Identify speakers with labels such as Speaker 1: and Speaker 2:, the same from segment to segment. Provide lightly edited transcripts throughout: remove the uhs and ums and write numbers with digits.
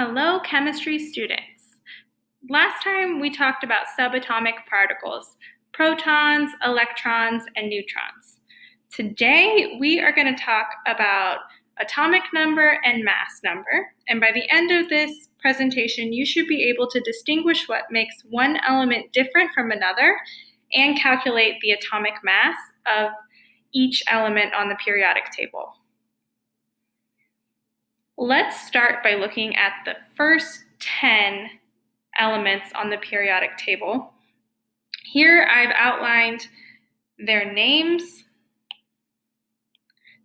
Speaker 1: Hello, chemistry students. Last time we talked about subatomic particles, protons, electrons, and neutrons. Today we are going to talk about atomic number and mass number. And by the end of this presentation, you should be able to distinguish what makes one element different from another and calculate the atomic mass of each element on the periodic table. Let's start by looking at the first 10 elements on the periodic table. Here I've outlined their names,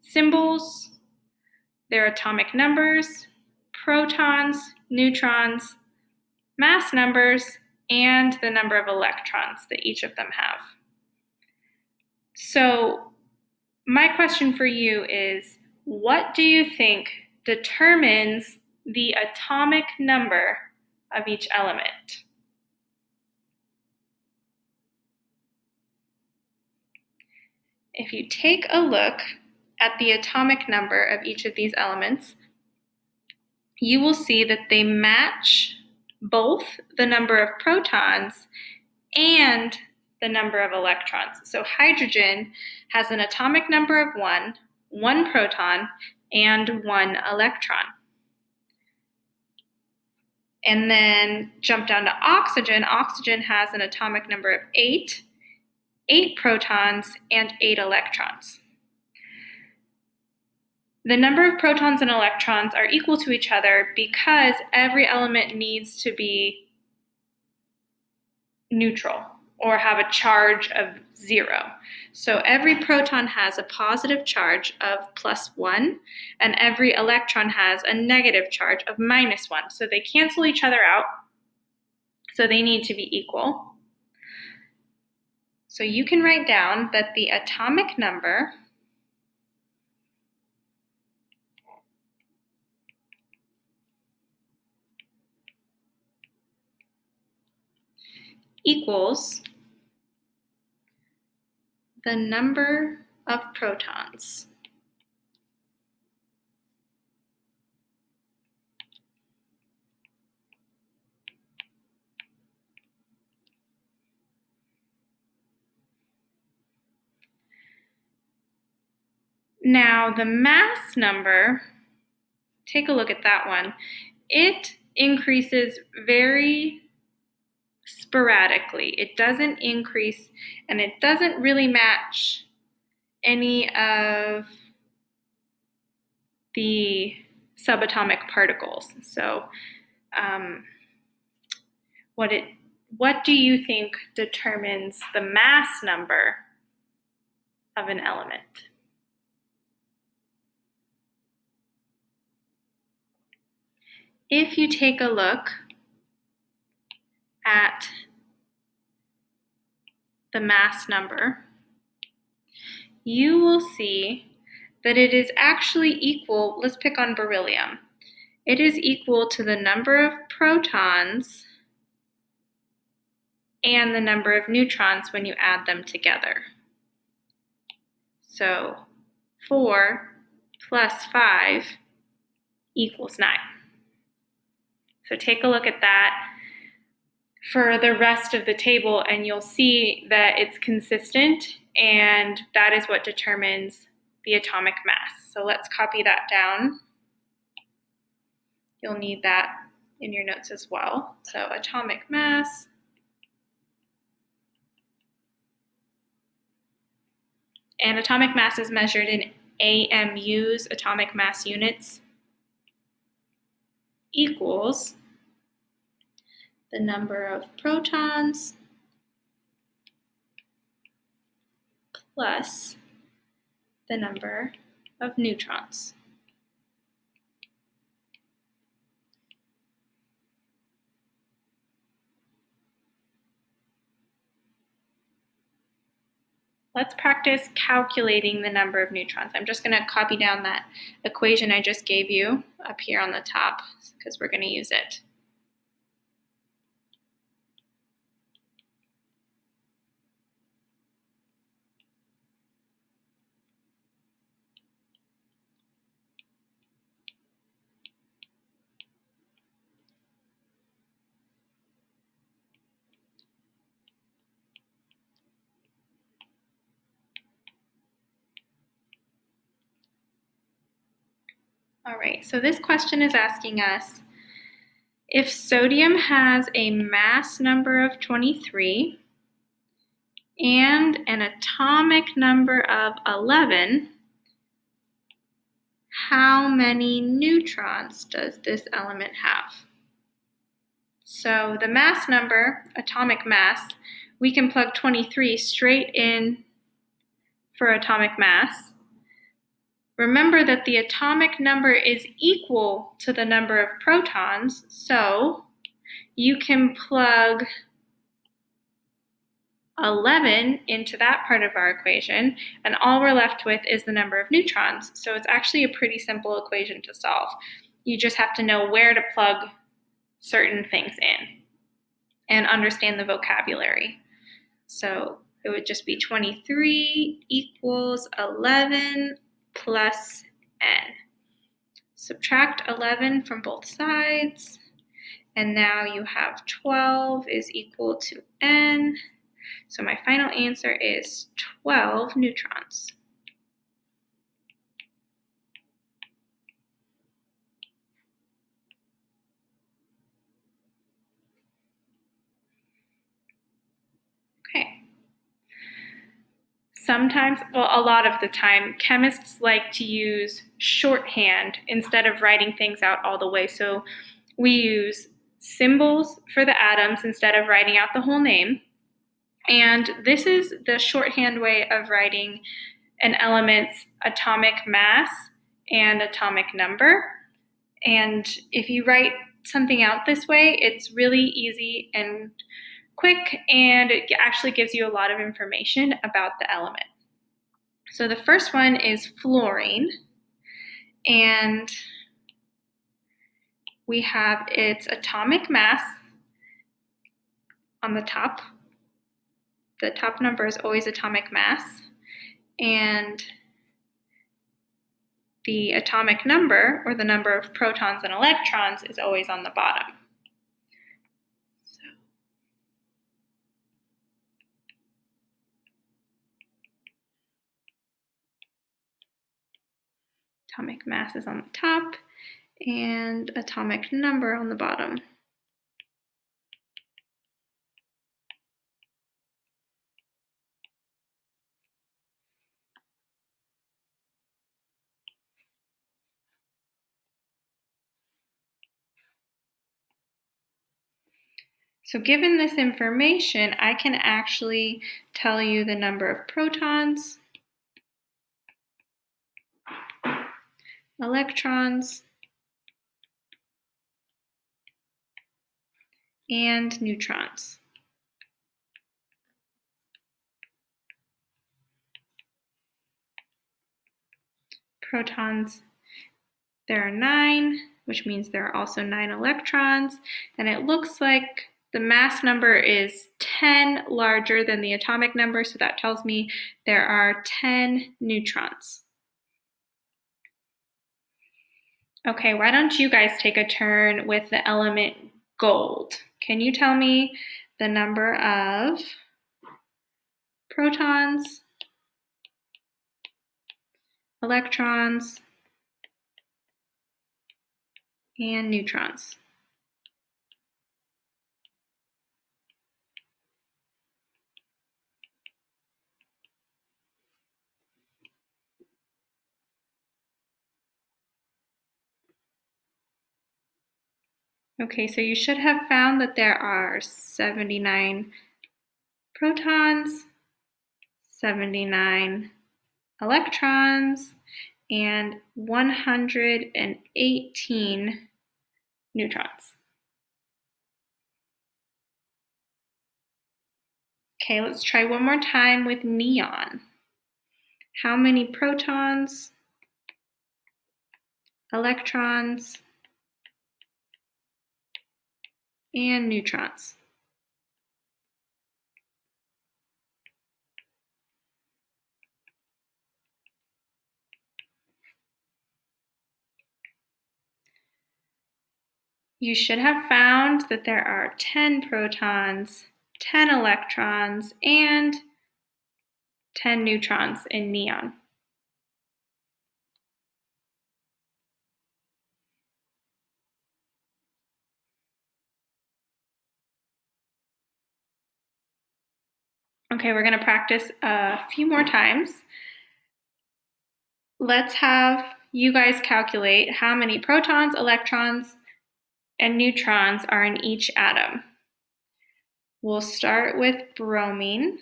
Speaker 1: symbols, their atomic numbers, protons, neutrons, mass numbers, and the number of electrons that each of them have. So my question for you is, what do you think determines the atomic number of each element? If you take a look at the atomic number of each of these elements, you will see that they match both the number of protons and the number of electrons. So hydrogen has an atomic number of 1 proton, and 1 electron. And then jump down to oxygen. Oxygen has an atomic number of 8 protons, and 8 electrons. The number of protons and electrons are equal to each other because every element needs to be neutral or have a charge of 0. So every proton has a positive charge of +1, and every electron has a negative charge of -1. So they cancel each other out, so they need to be equal. So you can write down that the atomic number equals the number of protons. Now the mass number, take a look at that one. It increases very sporadically. It doesn't increase, and it doesn't really match any of the subatomic particles. So what do you think determines the mass number of an element? If you take a look at the mass number, you will see that it is actually equal. Let's pick on beryllium. It is equal to the number of protons and the number of neutrons when you add them together. So 4 plus 5 equals 9. So take a look at that for the rest of the table, and you'll see that it's consistent, and that is what determines the atomic mass. So let's copy that down. You'll need that in your notes as well. So atomic mass and atomic mass is measured in AMUs, atomic mass units, equals the number of protons plus the number of neutrons. Let's practice calculating the number of neutrons. I'm just going to copy down that equation I just gave you up here on the top because we're going to use it. All right, so this question is asking us, if sodium has a mass number of 23 and an atomic number of 11, how many neutrons does this element have? So the mass number, atomic mass, we can plug 23 straight in for atomic mass. Remember that the atomic number is equal to the number of protons, so you can plug 11 into that part of our equation, and all we're left with is the number of neutrons. So it's actually a pretty simple equation to solve. You just have to know where to plug certain things in and understand the vocabulary. So it would just be 23 equals 11 plus n. Subtract 11 from both sides, and now you have 12 is equal to n. So my final answer is 12 neutrons. Okay. Sometimes, well, a lot of the time, chemists like to use shorthand instead of writing things out all the way. So we use symbols for the atoms instead of writing out the whole name. And this is the shorthand way of writing an element's atomic mass and atomic number. And if you write something out this way, it's really easy and quick, and it actually gives you a lot of information about the element. So the first one is fluorine, and we have its atomic mass on the top. The top number is always atomic mass, and the atomic number, or the number of protons and electrons, is always on the bottom. Atomic mass is on the top, and atomic number on the bottom. So given this information, I can actually tell you the number of protons, electrons, and neutrons. Protons, there are 9, which means there are also 9 electrons, and it looks like the mass number is 10 larger than the atomic number, so that tells me there are 10 neutrons. Okay, why don't you guys take a turn with the element gold? Can you tell me the number of protons, electrons, and neutrons? Okay, so you should have found that there are 79 protons, 79 electrons, and 118 neutrons. Okay, let's try one more time with neon. How many protons, electrons, and neutrons? You should have found that there are 10 protons, 10 electrons, and 10 neutrons in neon. Okay, we're going to practice a few more times. Let's have you guys calculate how many protons, electrons, and neutrons are in each atom. We'll start with bromine.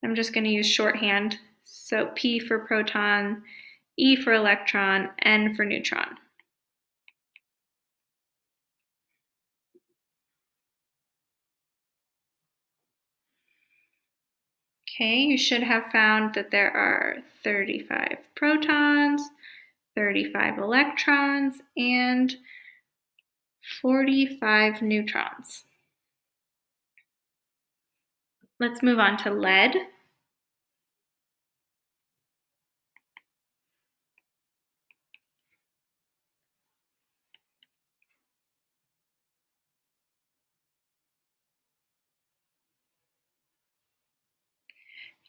Speaker 1: I'm just going to use shorthand. So P for proton, E for electron, N for neutron. Okay, you should have found that there are 35 protons, 35 electrons, and 45 neutrons. Let's move on to lead.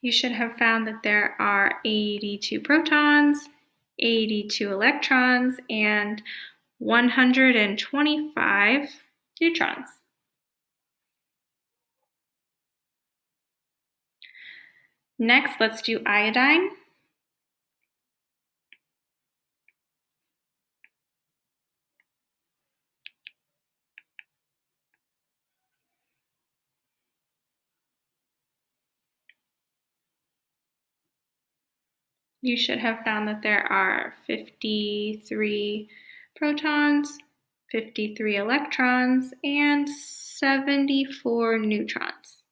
Speaker 1: You should have found that there are 82 protons, 82 electrons, and 125 neutrons. Next, let's do iodine. You should have found that there are 53 protons, 53 electrons, and 74 neutrons.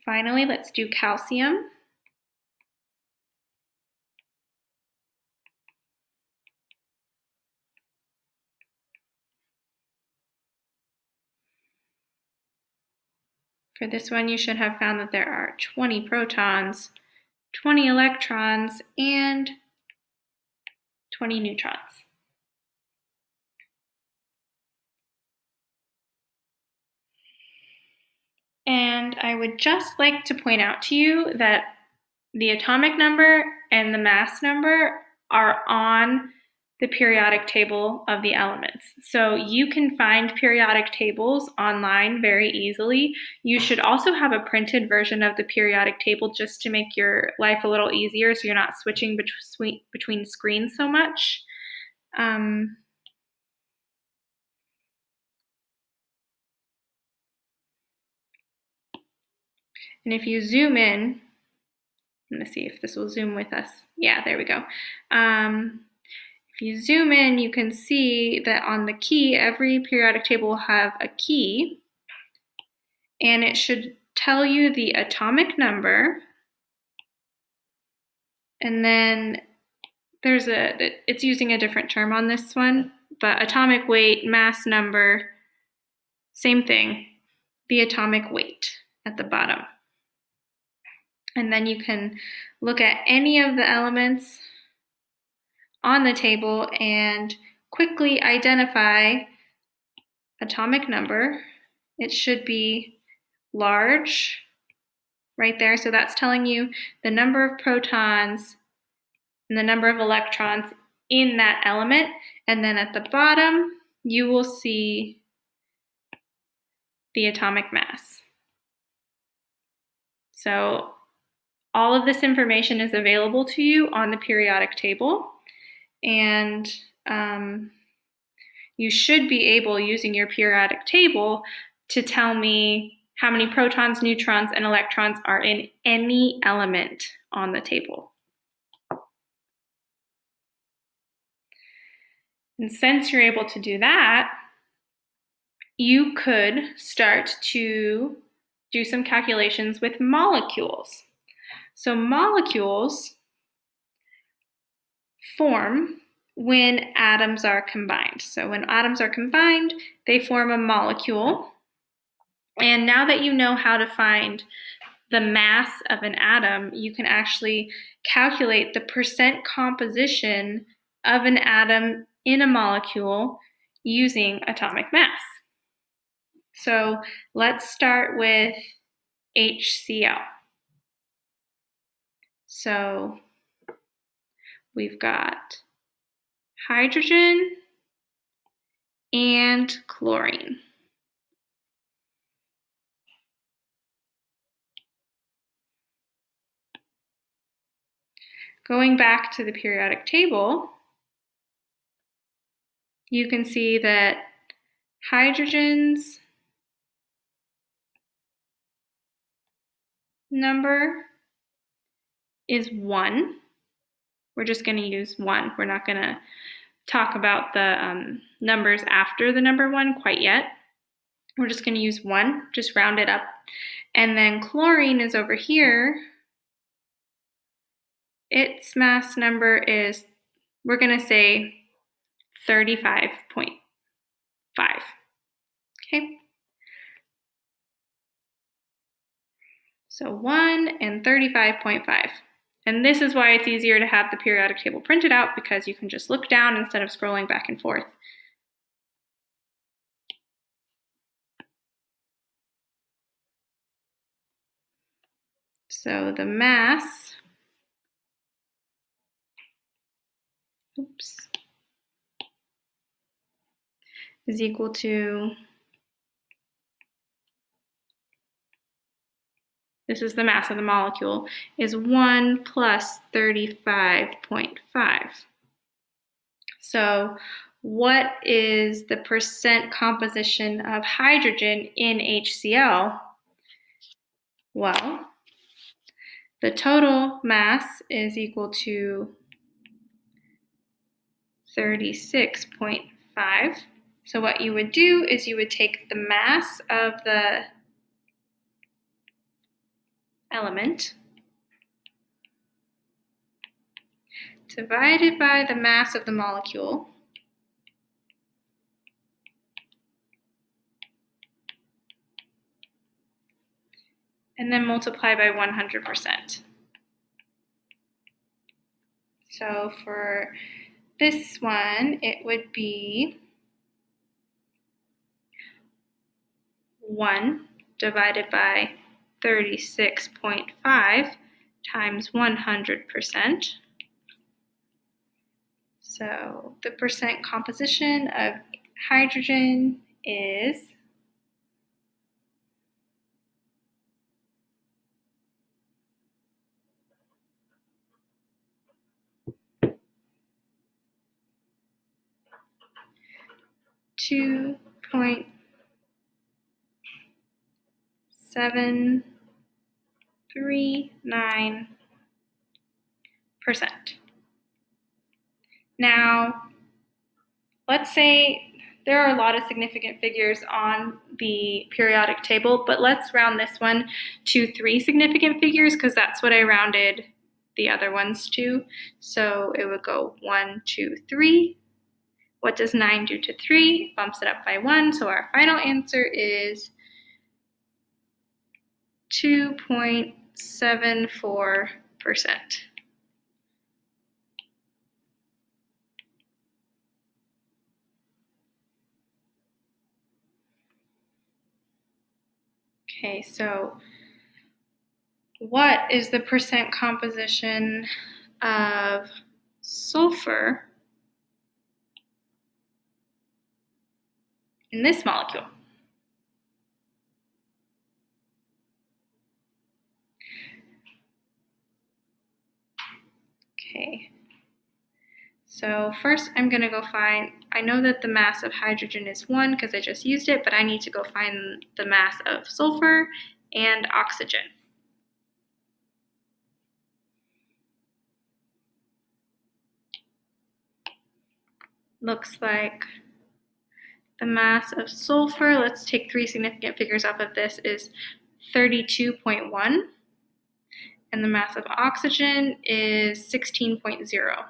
Speaker 1: Finally, let's do calcium. For this one, you should have found that there are 20 protons, 20 electrons, and 20 neutrons. And I would just like to point out to you that the atomic number and the mass number are on the periodic table of the elements. So you can find periodic tables online very easily. You should also have a printed version of the periodic table just to make your life a little easier so you're not switching between screens so much. And if you zoom in, I'm going to see if this will zoom with us. Yeah, there we go. If you zoom in, you can see that on the key, every periodic table will have a key, and it should tell you the atomic number, and then it's using a different term on this one, but atomic weight, mass number, same thing, the atomic weight at the bottom. And then you can look at any of the elements on the table and quickly identify atomic number. It should be large right there. So that's telling you the number of protons and the number of electrons in that element. And then at the bottom, you will see the atomic mass. So all of this information is available to you on the periodic table. And you should be able, using your periodic table, to tell me how many protons, neutrons, and electrons are in any element on the table. And since you're able to do that, you could start to do some calculations with molecules. So molecules form when atoms are combined. So when atoms are combined, they form a molecule. And now that you know how to find the mass of an atom, you can actually calculate the percent composition of an atom in a molecule using atomic mass. So let's start with HCl. So we've got hydrogen and chlorine. Going back to the periodic table, you can see that hydrogen's number is 1. We're just going to use 1. We're not going to talk about the numbers after the number 1 quite yet. We're just going to use 1, just round it up. And then chlorine is over here. Its mass number is, we're going to say 35.5. Okay. So 1 and 35.5. And this is why it's easier to have the periodic table printed out, because you can just look down instead of scrolling back and forth. So the mass, is equal to, this is the mass of the molecule, is 1 plus 35.5. So what is the percent composition of hydrogen in HCl? Well, the total mass is equal to 36.5. So what you would do is you would take the mass of the element divided by the mass of the molecule, and then multiply by 100%. So for this one, it would be 1 divided by 36.5 times 100%. So the percent composition of hydrogen is 2.739%. Now, let's say there are a lot of significant figures on the periodic table, but let's round this one to 3 significant figures, because that's what I rounded the other ones to. So it would go 1, 2, 3. What does 9 do to 3? Bumps it up by 1. So our final answer is 2.74%. Okay, so what is the percent composition of sulfur in this molecule? Okay, so first I'm going to go find, I know that the mass of hydrogen is 1 because I just used it, but I need to go find the mass of sulfur and oxygen. Looks like the mass of sulfur, let's take 3 significant figures off of this, is 32.1. And the mass of oxygen is 16.0.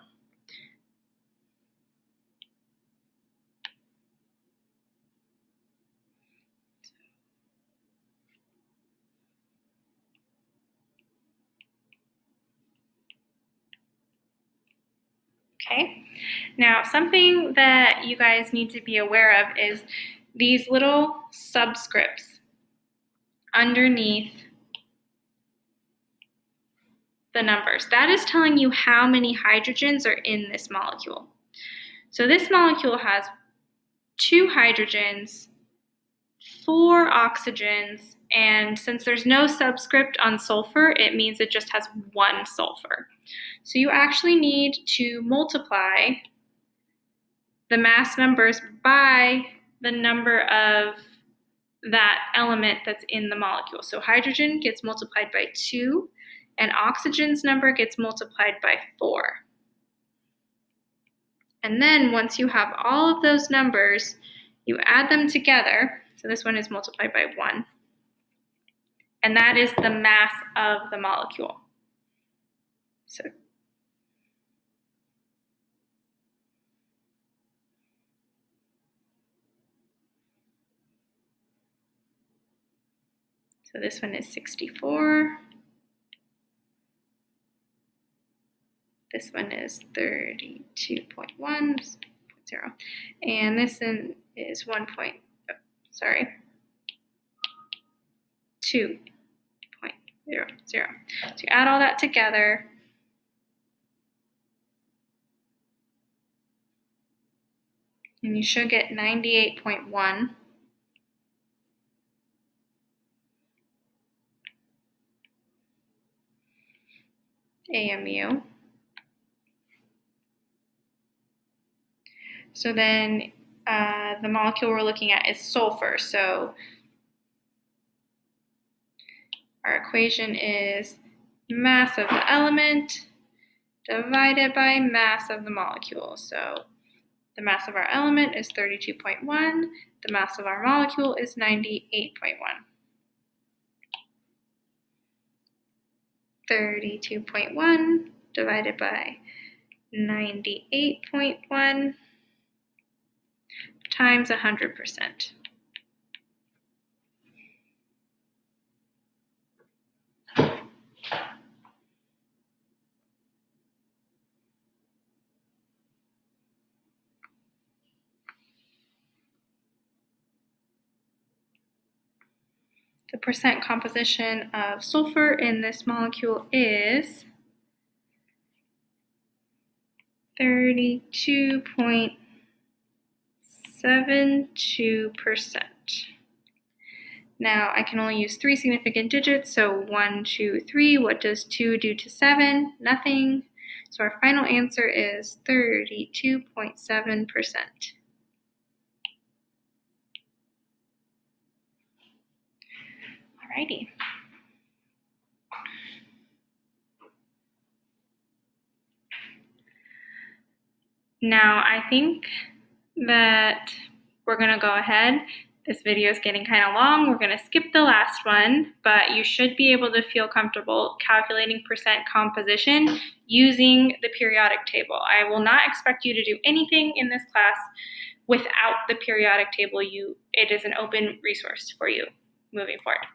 Speaker 1: Okay, now something that you guys need to be aware of is these little subscripts underneath the numbers. That is telling you how many hydrogens are in this molecule. So this molecule has 2 hydrogens, 4 oxygens, and since there's no subscript on sulfur, it means it just has 1 sulfur. So you actually need to multiply the mass numbers by the number of that element that's in the molecule. So hydrogen gets multiplied by 2, and oxygen's number gets multiplied by 4. And then once you have all of those numbers, you add them together. So this one is multiplied by 1. And that is the mass of the molecule. So this one is 64. This one is 32.1, and this one is 2.0. So you add all that together, and you should get 98.1. AMU. So then the molecule we're looking at is sulfur. So our equation is mass of the element divided by mass of the molecule. So the mass of our element is 32.1. The mass of our molecule is 98.1. 32.1 divided by 98.1 times 100%. The percent composition of sulfur in this molecule is 32.72%. Now I can only use 3 significant digits, so 1, 2, 3. What does 2 do to 7? Nothing. So our final answer is 32.7%. Alrighty. Now I think that we're going to go ahead. This video is getting kind of long. We're going to skip the last one, but you should be able to feel comfortable calculating percent composition using the periodic table. I will not expect you to do anything in this class without the periodic table. It is an open resource for you moving forward.